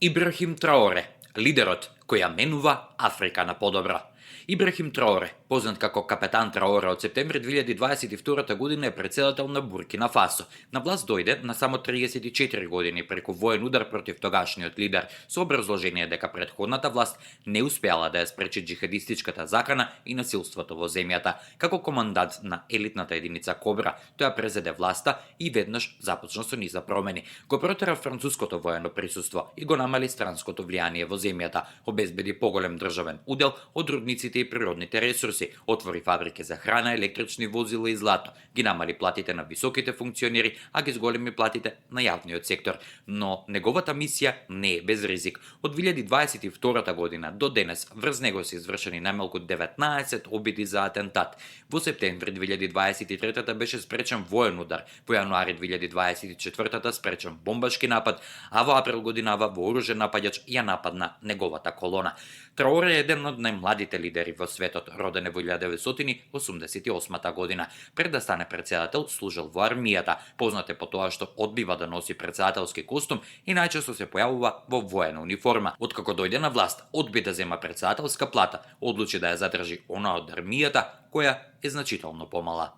Ибрахим Траоре, лидерот кој ја менува Африка на подобро. Ибрахим Траоре, познат како капетан Траоре, од септември 2022 година е претседател на Буркина Фасо. На власт дојде на само 34 години преку воен удар против тогашниот лидер, со образложение дека претходната власт не успеала да ја спречи џихадистичката закана и насилството во земјата. Како командант на елитната единица Кобра, тој ја презеде власта и веднаш започна со низа промени. Го протера француското воено присуство и го намали странското влијание во земјата, обезбеди поголем државен удел од рудниците и природните ресурси, отвори фабрики за храна, електрични возила и злато, ги намали платите на високите функционери, а ги зголеми платите на јавниот сектор. Но неговата мисија не е без ризик. Од 2022 година до денес врз него се извршени најмалку 19 обиди за атентат. Во септември 2023 беше спречен воен удар, во јануари 2024 спречен бомбашки напад, а во април годинава вооружен напаѓач ја нападна неговата колона. Траоре е еден од најмладите лидери во светот, роден е во 1988 година. Пред да стане претседател, служел во армијата, познат е по тоа што одбива да носи претседателски костум и најчесто се појавува во воена униформа. Откако дојде на власт, одби да зема претседателска плата, одлучи да ја задржи она од армијата, која е значително помала.